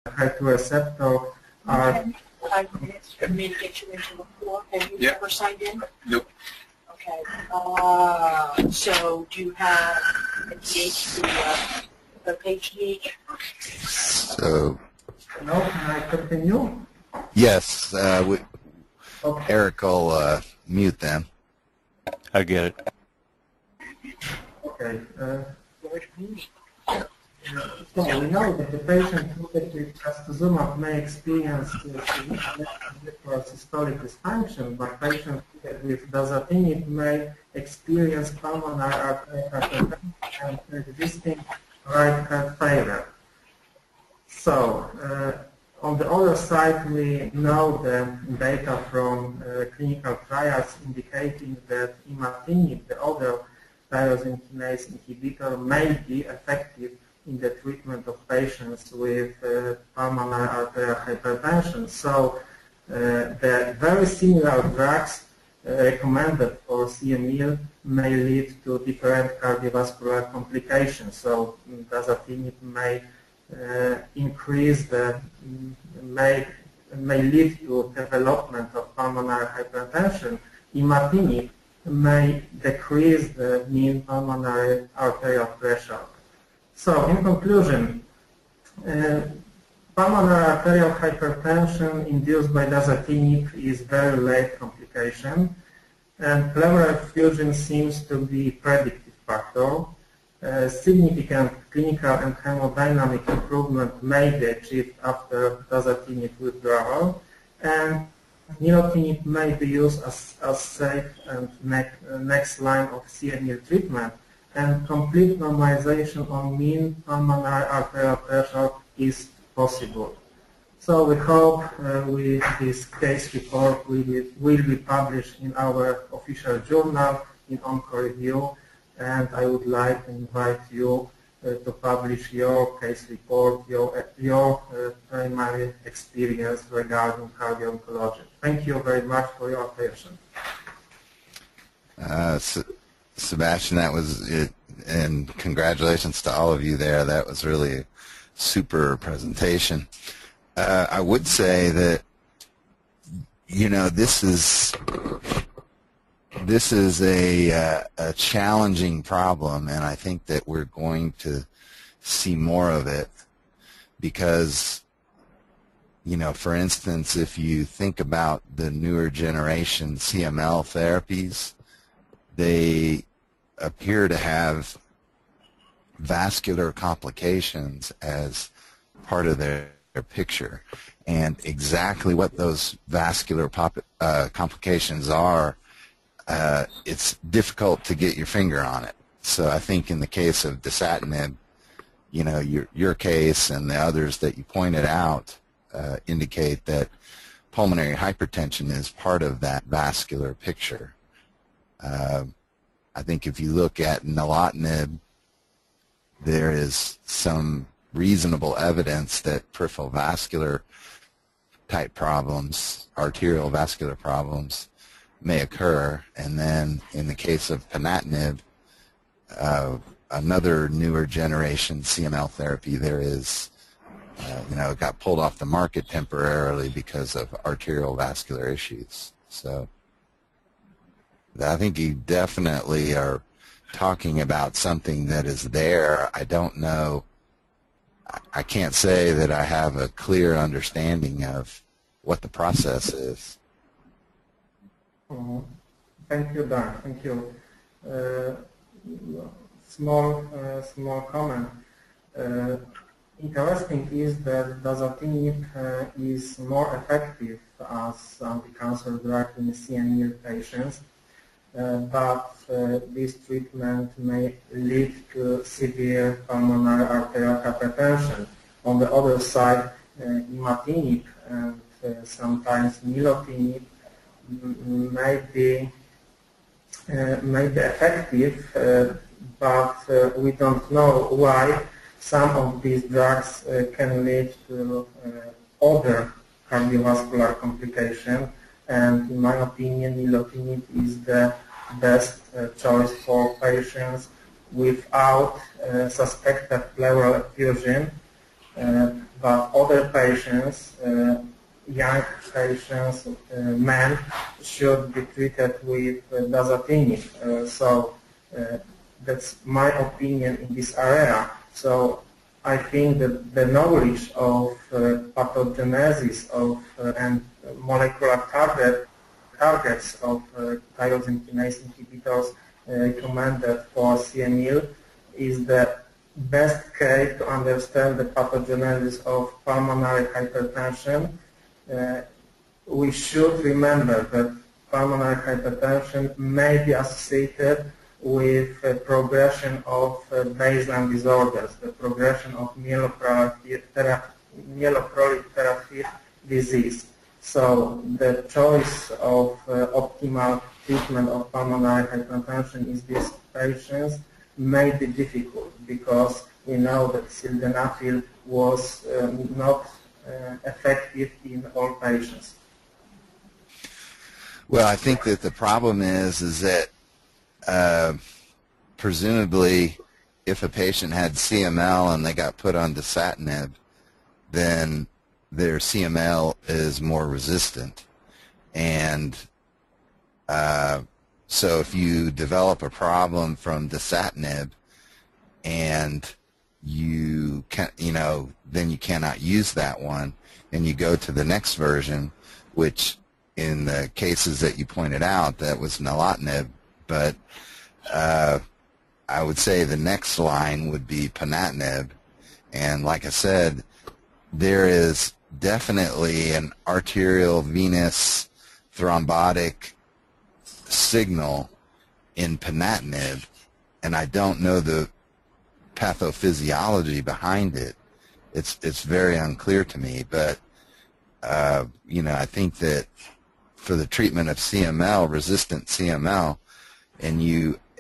HER2 receptor are... Okay. 5 minutes for me to get you into the floor. Have you ever signed in? Nope. Okay. So do you have the DH, the page DH? So, No, can I continue? yes, Okay. Eric will mute them. I get it. Okay. So we know that the patient treated with trastuzumab may experience systolic dysfunction, but patients treated with dasatinib may experience pulmonary arterial hypertension and existing right heart failure. So on the other side, we know the data from clinical trials indicating that imatinib, the other tyrosine kinase inhibitor, may be effective in the treatment of patients with pulmonary arterial hypertension. So the very similar drugs recommended for CML may lead to different cardiovascular complications. So dasatinib may increase the, may lead to development of pulmonary hypertension. Imatinib may decrease the mean pulmonary arterial pressure. So, in conclusion, pulmonary arterial hypertension induced by dasatinib is very late complication, and pleural effusion seems to be predictive factor. Significant clinical and hemodynamic improvement may be achieved after dasatinib withdrawal, and nilotinib may be used as safe and next line of CML treatment, and complete normalization on mean pulmonary arterial pressure is possible. So we hope this case report will be published in our official journal in OncoReview, and I would like to invite you to publish your case report, your primary experience regarding cardio-oncology. Thank you very much for your attention. Sebastian, that was it, and congratulations to all of you there. That was really a super presentation. I would say that, you know, this is a challenging problem, and I think that we're going to see more of it because, you know, for instance, if you think about the newer generation CML therapies, they appear to have vascular complications as part of their picture. And exactly what those vascular complications are, it's difficult to get your finger on it. So I think in the case of dasatinib, you know, your case and the others that you pointed out indicate that pulmonary hypertension is part of that vascular picture. I think if you look at nilotinib, there is some reasonable evidence that peripheral vascular type problems, arterial vascular problems, may occur. And then in the case of ponatinib, another newer generation CML therapy, there is, you know, it got pulled off the market temporarily because of arterial vascular issues. So I think you definitely are talking about something that is there. I don't know, I can't say that I have a clear understanding of what the process is. Thank you, Dan. Thank you. Small comment. Interesting is that dasatinib is more effective as anti-cancer drug in CML patients, but this treatment may lead to severe pulmonary arterial hypertension. On the other side, imatinib and sometimes nilotinib may be effective, but we don't know why some of these drugs can lead to other cardiovascular complications. And in my opinion, nilotinib is the best choice for patients without suspected pleural effusion. but other patients, young patients, men, should be treated with dasatinib. That's my opinion in this area. So I think that the knowledge of pathogenesis of and molecular targets of tyrosine kinase inhibitors recommended for CML is the best case to understand the pathogenesis of pulmonary hypertension. We should remember that pulmonary hypertension may be associated with progression of baseline disorders, the progression of myeloproliferative disease. So the choice of optimal treatment of pulmonary hypertension in these patients may be difficult because we know that sildenafil was not effective in all patients. Well, I think that the problem is that presumably if a patient had CML and they got put on dasatinib, then their CML is more resistant. And so if you develop a problem from dasatinib and you can, then you cannot use that one, and you go to the next version, which in the cases that you pointed out, that was nilotinib, but I would say the next line would be ponatinib. And like I said, there is definitely an arterial venous thrombotic signal in ponatinib, and I don't know the pathophysiology behind it. It's very unclear to me, but I think that for the treatment of CML, resistant CML, and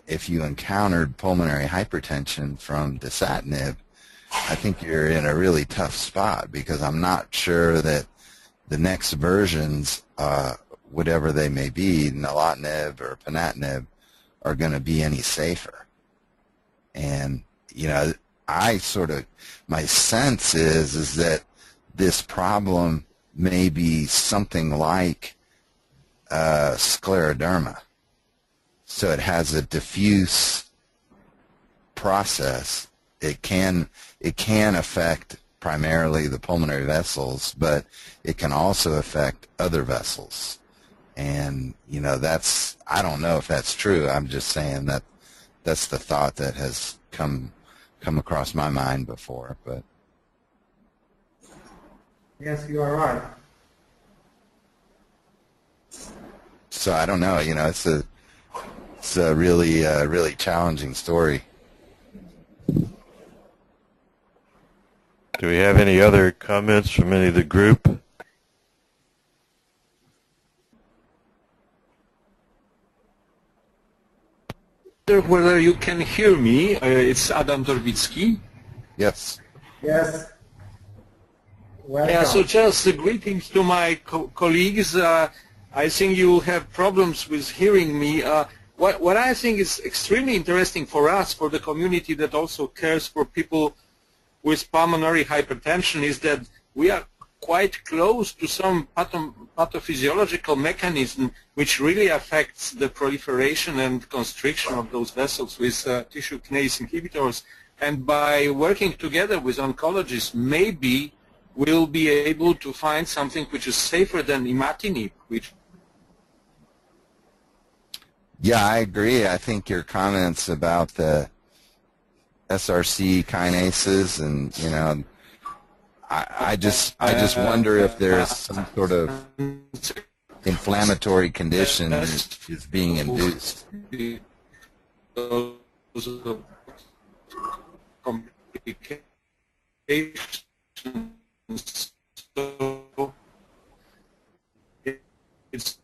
if you encountered pulmonary hypertension from dasatinib, I think you're in a really tough spot, because I'm not sure that the next versions, whatever they may be, nilotinib or ponatinib, are going to be any safer. And my sense is that this problem may be something like scleroderma. So it has a diffuse process. It can affect primarily the pulmonary vessels, but it can also affect other vessels. And I don't know if that's true. I'm just saying that that's the thought that has come across my mind before. But yes, you are right. So I don't know. It's a really challenging story. Do we have any other comments from any of the group? Whether you can hear me, it's Adam Torbicki. Yes. Yes. Welcome. Yeah, so just greetings to my colleagues. I think you have problems with hearing me. What I think is extremely interesting for us, for the community that also cares for people with pulmonary hypertension, is that we are quite close to some pathophysiological mechanism which really affects the proliferation and constriction of those vessels with tissue kinase inhibitors. And by working together with oncologists, maybe we'll be able to find something which is safer than imatinib. Yeah, I agree. I think your comments about the SRC kinases and I just wonder if there's some sort of inflammatory condition that is being induced. It's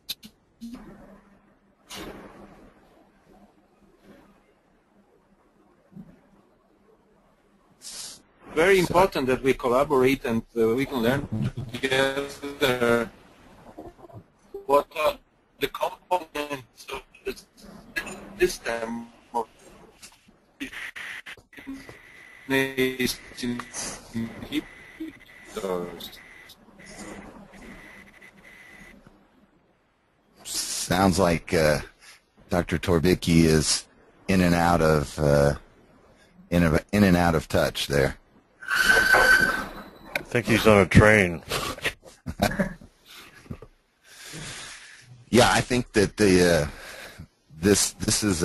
very important that we collaborate and we can learn together what are the components of the system of Sounds like Dr. Torbicki is in and out of touch there. I think he's on a train. Yeah, I think that this is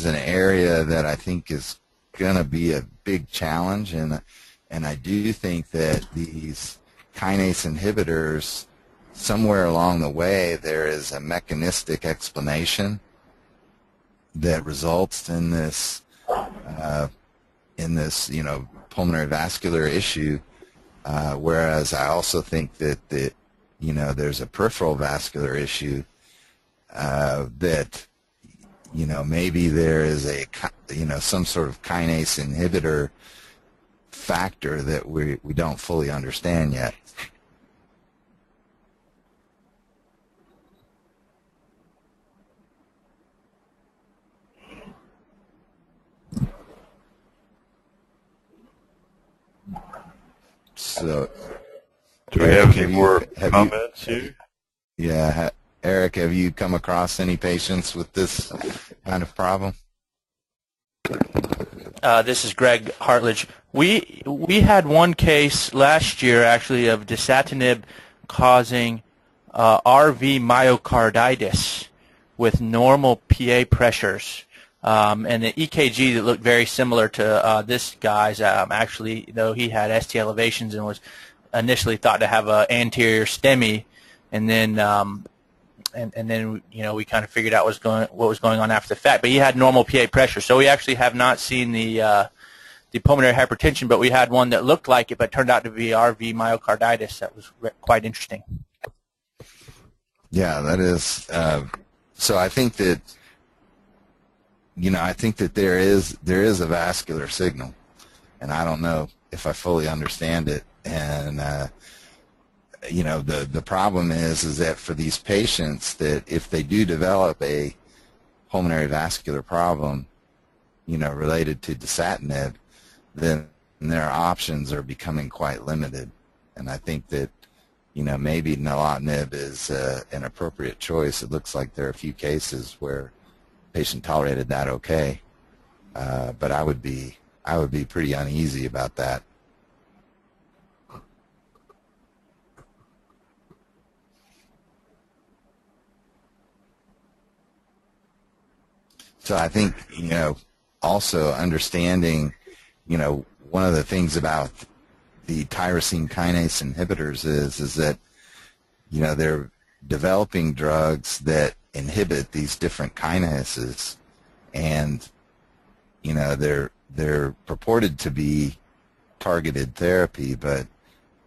an area that I think is going to be a big challenge, and I do think that these kinase inhibitors, somewhere along the way, there is a mechanistic explanation that results in this pulmonary vascular issue. Whereas I also think that there's a peripheral vascular issue that maybe there is some sort of kinase inhibitor factor that we don't fully understand yet. So, do we have any more comments here? Yeah, Eric, have you come across any patients with this kind of problem? This is Greg Hartledge. We had one case last year, actually, of dasatinib causing RV myocarditis with normal PA pressures. And the EKG that looked very similar to this guy's, actually, though he had ST elevations and was initially thought to have an anterior STEMI, and then we kind of figured out what was going on after the fact. But he had normal PA pressure, so we actually have not seen the pulmonary hypertension, but we had one that looked like it, but turned out to be RV myocarditis. That was quite interesting. Yeah, that is. So I think that. I think that there is a vascular signal, and I don't know if I fully understand it. And the problem is that for these patients, that if they do develop a pulmonary vascular problem, related to dasatinib, then their options are becoming quite limited. And I think that maybe nilotinib is an appropriate choice. It looks like there are a few cases where patient tolerated that okay, but I would be pretty uneasy about that. So I think also understanding one of the things about the tyrosine kinase inhibitors is that they're developing drugs that inhibit these different kinases, and they're purported to be targeted therapy, but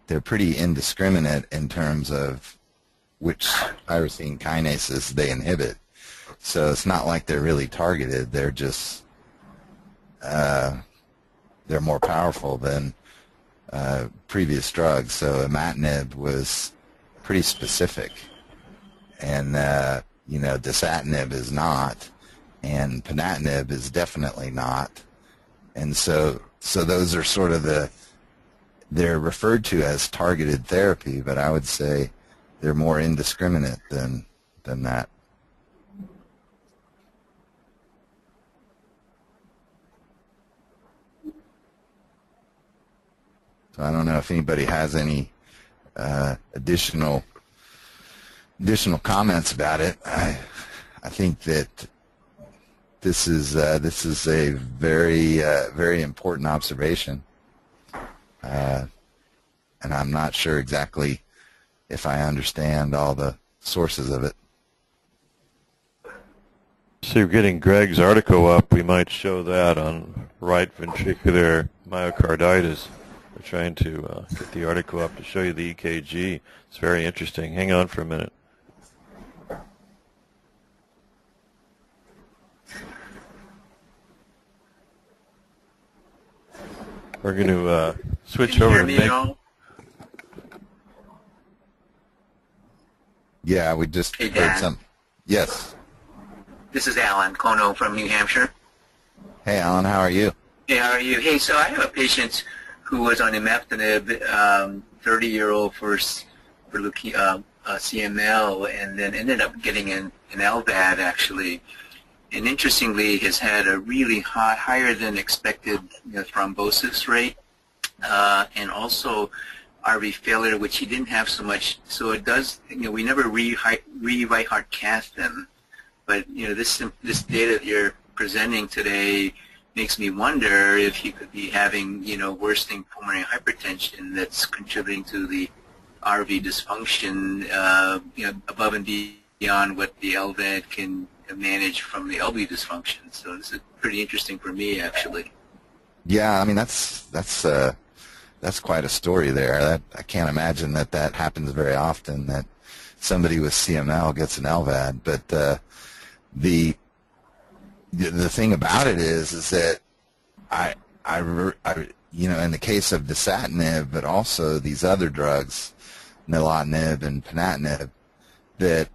they're pretty indiscriminate in terms of which tyrosine kinases they inhibit. So it's not like they're really targeted. They're just they're more powerful than previous drugs. So imatinib was pretty specific, and dasatinib is not, and ponatinib is definitely not. And so those are sort of they're referred to as targeted therapy, but I would say they're more indiscriminate than that. So I don't know if anybody has any additional comments about it. I think that this is a very important observation, and I'm not sure exactly if I understand all the sources of it. So you're getting Greg's article up. We might show that on right ventricular myocarditis. We're trying to get the article up to show you the EKG. It's very interesting. Hang on for a minute. We're going to switch over to Meg. Yeah, we just Hey, heard Dan. some. Yes. This is Alan Kono from New Hampshire. Hey, Alan, how are you? Hey, how are you? Hey, so I have a patient who was on imatinib, 30-year-old for CML, and then ended up getting an LVAD actually. And interestingly, has had a really higher than expected thrombosis rate, and also RV failure, which he didn't have so much. So it does, we never right heart cath them, but this data that you're presenting today makes me wonder if he could be having worsening pulmonary hypertension that's contributing to the RV dysfunction, above and beyond what the LVAD can manage from the LV dysfunction. So this is pretty interesting for me, actually. Yeah, I mean that's quite a story there. I can't imagine that happens very often, that somebody with CML gets an LVAD. But the thing about it is that I in the case of dasatinib, but also these other drugs, nilotinib and ponatinib, that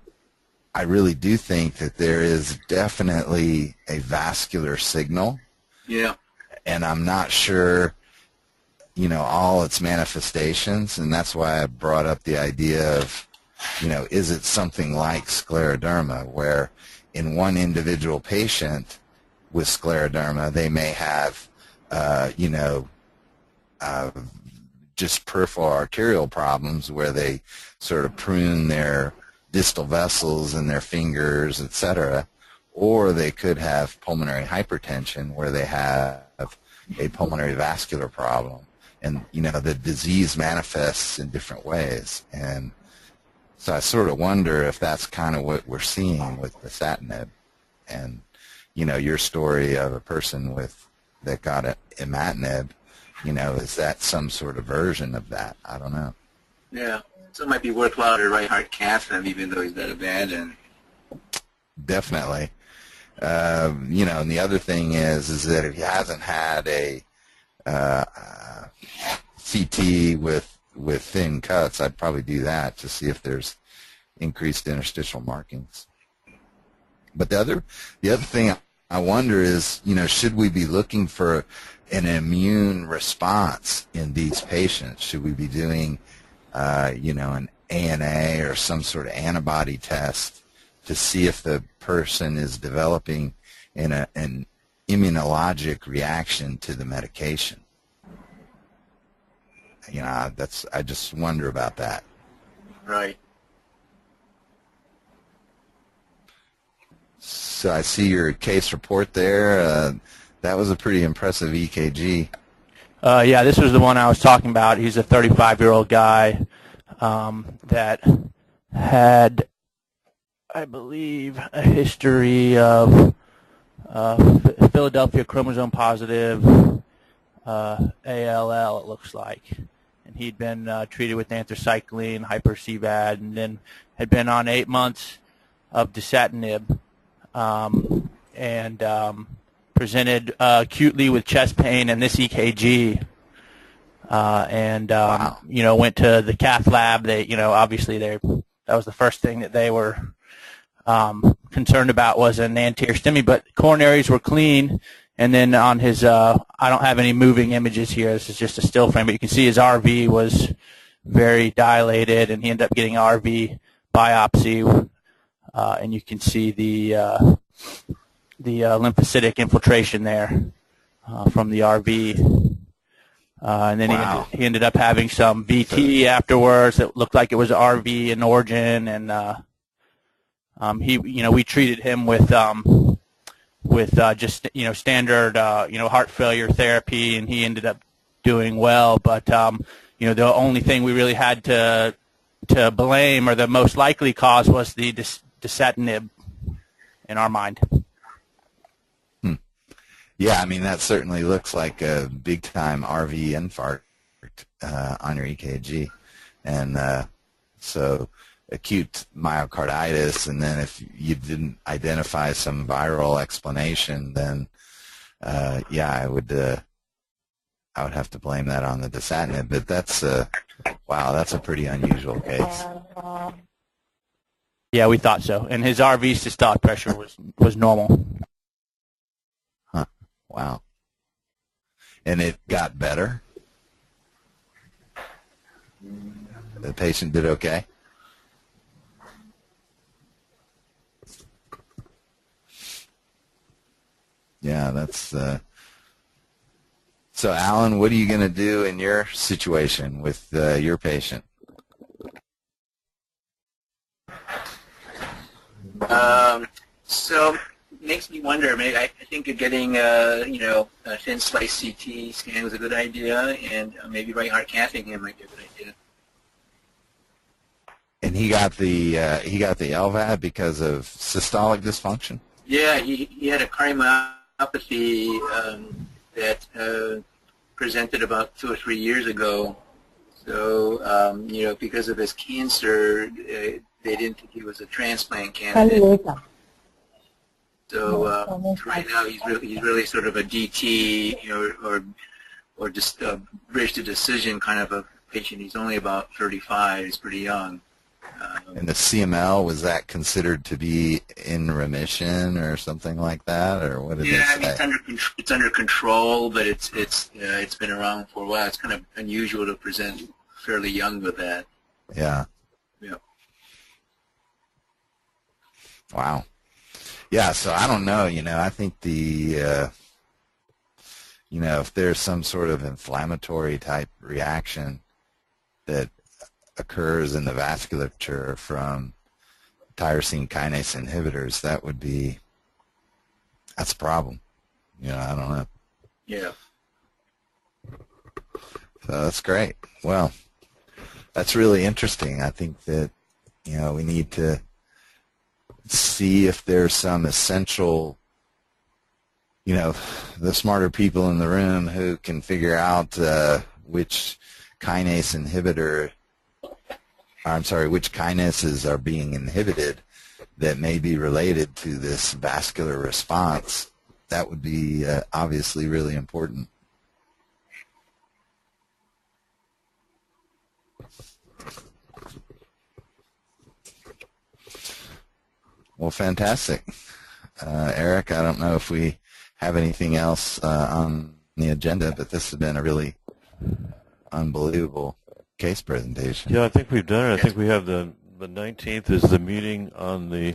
I really do think that there is definitely a vascular signal. Yeah. And I'm not sure, all its manifestations, and that's why I brought up the idea of, is it something like scleroderma, where in one individual patient with scleroderma, they may have, just peripheral arterial problems where they sort of prune their distal vessels in their fingers, etc., or they could have pulmonary hypertension where they have a pulmonary vascular problem, and the disease manifests in different ways. And so I sort of wonder if that's kind of what we're seeing with dasatinib, and your story of a person that got imatinib, is that some sort of version of that? I don't know. Yeah. So it might be worthwhile to right heart cath him, even though he's got a bad end. Definitely. And the other thing is that if he hasn't had a CT with thin cuts, I'd probably do that to see if there's increased interstitial markings. But the other thing I wonder is, should we be looking for an immune response in these patients? Should we be doing an ANA or some sort of antibody test to see if the person is developing an immunologic reaction to the medication? I just wonder about that. Right. So I see your case report there. That was a pretty impressive EKG. Yeah, this was the one I was talking about. He's a 35-year-old guy that had, I believe, a history of Philadelphia chromosome positive ALL, it looks like. And he'd been treated with anthracycline, hyper-CVAD, and then had been on 8 months of dasatinib, and presented acutely with chest pain and this EKG. Wow. Went to the cath lab. They, obviously that was the first thing that they were concerned about, was an anterior STEMI, but coronaries were clean. And then on his, I don't have any moving images here. This is just a still frame, but you can see his RV was very dilated, and he ended up getting RV biopsy, and you can see the lymphocytic infiltration there from the RV. And then Wow. he ended up having some VT afterwards. It looked like it was RV in origin, and we treated him with just standard heart failure therapy, and he ended up doing well. But the only thing we really had to blame, or the most likely cause, was the dasatinib in our mind. Yeah, I mean, that certainly looks like a big-time RV infarct on your EKG. And so acute myocarditis, and then if you didn't identify some viral explanation, then, I would have to blame that on the dasatinib. But that's, wow, that's a pretty unusual case. Yeah, we thought so. And his RV systolic pressure was normal. Huh. Wow. And it got better? The patient did okay? Yeah, that's... So, Alan, what are you going to do in your situation with your patient? So makes me wonder. Maybe I think getting a thin slice CT scan was a good idea, and maybe right heart cathing him might be a good idea. And he got the LVAD because of systolic dysfunction? Yeah, he had a cardiomyopathy that presented about 2 or 3 years ago. So because of his cancer, they didn't think he was a transplant candidate. So right now he's really sort of a DT, or just a bridge to decision kind of a patient. He's only about 35. He's pretty young. And the CML, was that considered to be in remission or something like that, or what did they say? I mean, it's under control, but it's been around for a while. It's kind of unusual to present fairly young with that. Yeah. Yeah. Wow. Yeah, so I don't know, I think the, if there's some sort of inflammatory type reaction that occurs in the vasculature from tyrosine kinase inhibitors, that's a problem. I don't know. Yeah. So that's great. Well, that's really interesting. I think that, we need to see if there's some essential, the smarter people in the room who can figure out which which kinases are being inhibited that may be related to this vascular response. That would be obviously really important. Well, fantastic. Eric, I don't know if we have anything else on the agenda, but this has been a really unbelievable case presentation. Yeah, I think we've done it. I think we have the 19th is the meeting on the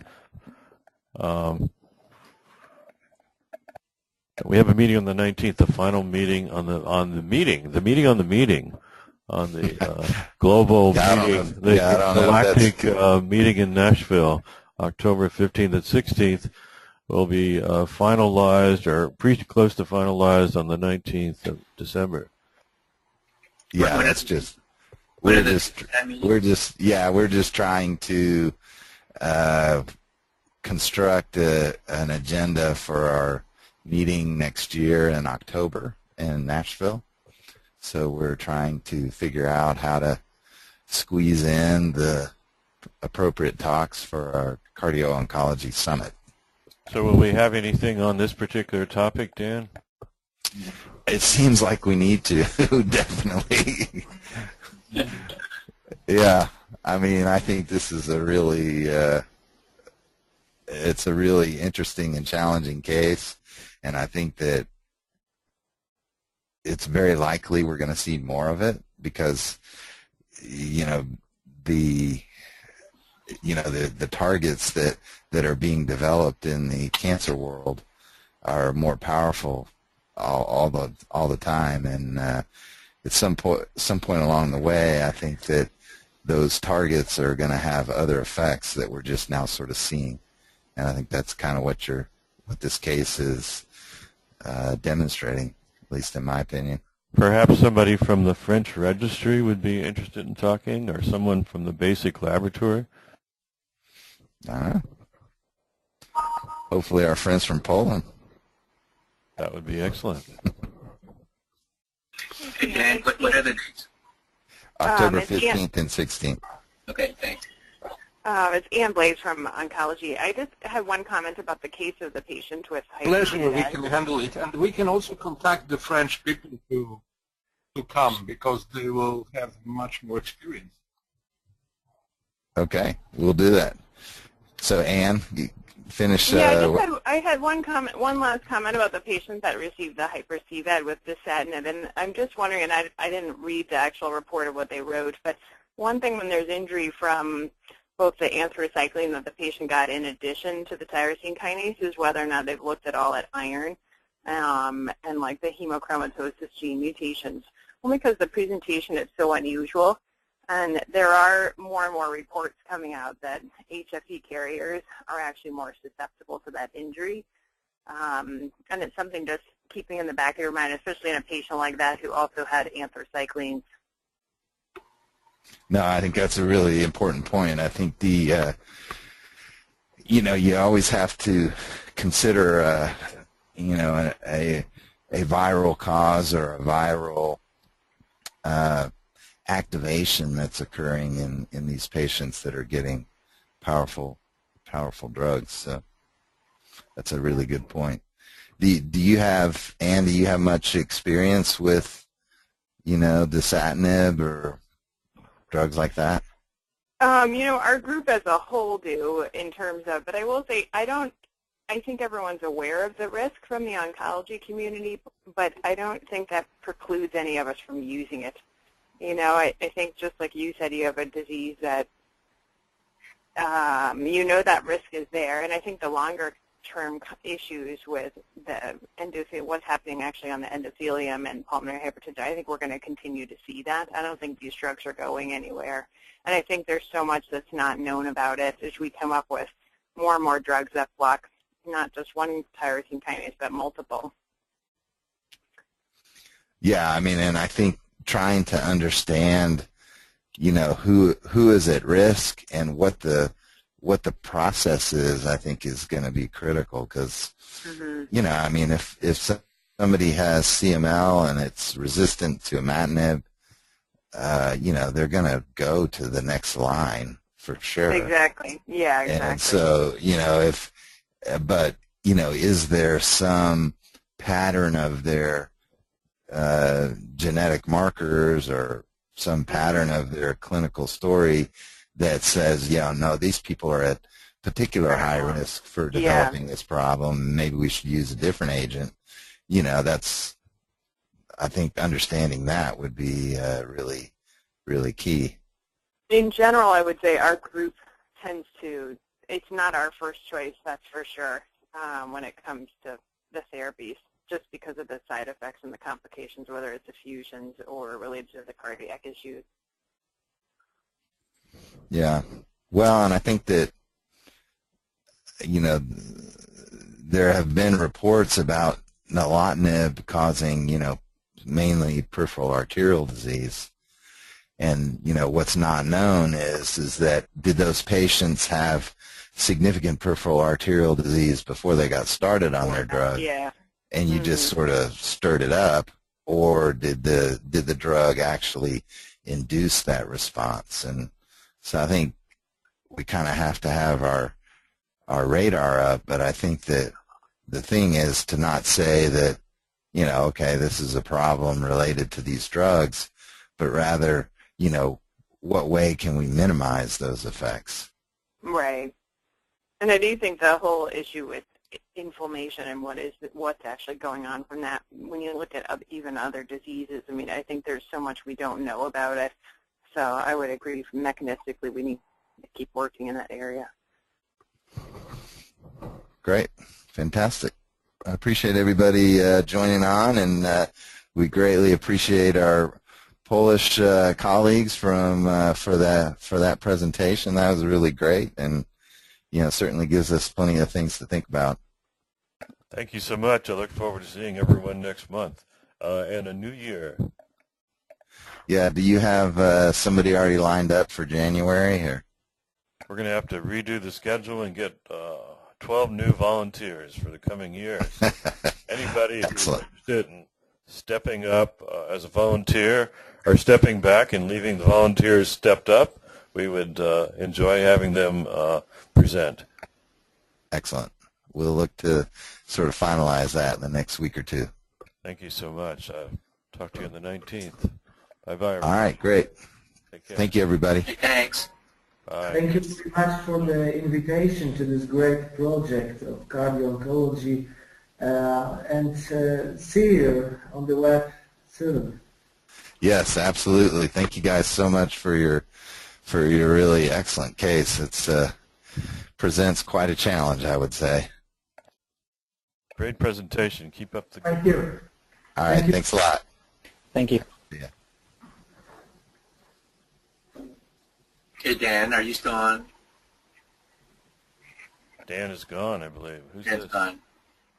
we have a meeting on the 19th, the final meeting on the global meeting, the galactic meeting in Nashville, October 15th and 16th, will be finalized or pretty close to finalized on the 19th of December. Yeah, that's just we're just trying to construct an agenda for our meeting next year in October in Nashville. So we're trying to figure out how to squeeze in the appropriate talks for our cardio-oncology summit. So will we have anything on this particular topic, Dan? It seems like we need to, definitely. Yeah, I mean, I think this is a really, it's a really interesting and challenging case, and I think that it's very likely we're going to see more of it because, the targets that are being developed in the cancer world are more powerful all the time, and at some point along the way, I think that those targets are going to have other effects that we're just now sort of seeing, and I think that's kind of what this case is demonstrating, at least in my opinion. Perhaps somebody from the French registry would be interested in talking, or someone from the basic laboratory. Hopefully our friends from Poland. That would be excellent. And what are the dates? October 15th and 16th. Okay, thanks. It's Ann Blaze from Oncology. I just have one comment about the case of the patient with Pleasure, we can handle it. And we can also contact the French people to come because they will have much more experience. Okay, we'll do that. So, Ann, finish? I had one last comment about the patient that received the hyper-CVAD with dasatinib, and I'm just wondering, and I didn't read the actual report of what they wrote, but one thing when there's injury from both the anthracycline that the patient got in addition to the tyrosine kinase is whether or not they've looked at all at iron and like the hemochromatosis gene mutations, only because the presentation is so unusual. And there are more and more reports coming out that HFE carriers are actually more susceptible to that injury. And it's something just keeping in the back of your mind, especially in a patient like that who also had anthracyclines. No, I think that's a really important point. I think the, you always have to consider, a viral cause or a viral activation that's occurring in these patients that are getting powerful drugs. So that's a really good point. Do you have, Ann, do you have much experience with, dasatinib or drugs like that? Our group as a whole do in terms of, but I will say I think everyone's aware of the risk from the oncology community, but I don't think that precludes any of us from using it. I think just like you said, you have a disease that, that risk is there, and I think the longer-term issues with the what's happening actually on the endothelium and pulmonary hypertension, I think we're going to continue to see that. I don't think these drugs are going anywhere, and I think there's so much that's not known about it as we come up with more and more drugs that block not just one tyrosine kinase, but multiple. Yeah, and I think trying to understand, who is at risk and what the process is, I think is going to be critical because, if somebody has CML and it's resistant to imatinib, they're going to go to the next line for sure. Exactly. Yeah, exactly. And so, is there some pattern of their genetic markers or some pattern of their clinical story that says, no, these people are at particular high risk for developing this problem. Maybe we should use a different agent. I think understanding that would be really, really key. In general, I would say our group tends to, it's not our first choice, that's for sure, when it comes to the therapies, just because of the side effects and the complications, whether it's effusions or related to the cardiac issues. Yeah. Well, and I think that, there have been reports about nilotinib causing, mainly peripheral arterial disease. And, what's not known is that did those patients have significant peripheral arterial disease before they got started on their drug? Yeah. And you just sort of stirred it up, or did the drug actually induce that response? And so I think we kind of have to have our radar up, but I think that the thing is to not say that, okay, this is a problem related to these drugs, but rather, what way can we minimize those effects? Right. And I do think the whole issue with inflammation and what's actually going on from that, when you look at even other diseases, I think there's so much we don't know about it. So I would agree mechanistically we need to keep working in that area. Great. Fantastic. I appreciate everybody joining on, and we greatly appreciate our Polish colleagues for that presentation. That was really great, and certainly gives us plenty of things to think about. Thank you so much. I look forward to seeing everyone next month and a new year. Yeah. Do you have somebody already lined up for January? Or? We're going to have to redo the schedule and get 12 new volunteers for the coming year. Anybody who's interested in stepping up as a volunteer or stepping back and leaving the volunteers stepped up, we would enjoy having them present. Excellent. We'll look to sort of finalize that in the next week or two. Thank you so much. Talk to you on the 19th. Bye-bye. All right, great. Take care. Thank you, everybody. Thanks. Bye. Bye. Thank you so much for the invitation to this great project of cardio-oncology, and see you on the web soon. Yes, absolutely. Thank you guys so much for your really excellent case. It's presents quite a challenge, I would say. Great presentation. Keep up the good Thank work. you. All right, thanks a lot. Thank you. Yeah. Okay, Dan, are you still on? Dan is gone, I believe. Who's Dan's this? gone.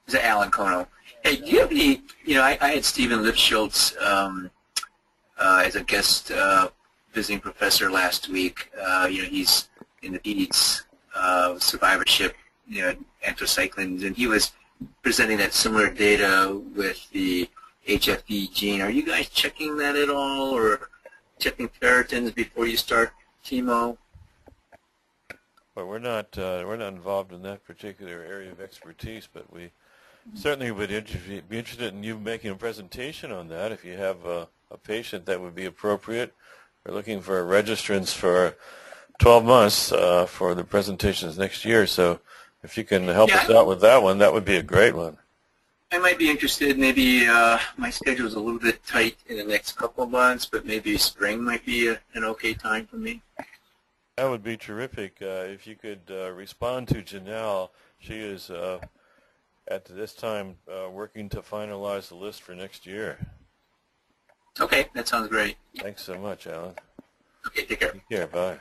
Is it Alan Kono? Hey, do you have any, I had Stephen Lipschultz as a guest visiting professor last week. He's in the PEDS survivorship, anthracyclines, and he was presenting that similar data with the HFE gene. Are you guys checking that at all, or checking ferritins before you start chemo? Well, we're not involved in that particular area of expertise, but we certainly would be interested in you making a presentation on that. If you have a patient that would be appropriate, we're looking for registrants for 12 months for the presentations next year. So if you can help us out with that one, that would be a great one. I might be interested. Maybe my schedule is a little bit tight in the next couple of months, but maybe spring might be an okay time for me. That would be terrific. If you could respond to Janelle, she is at this time working to finalize the list for next year. Okay, that sounds great. Thanks so much, Alan. Okay, take care. Take care. Bye.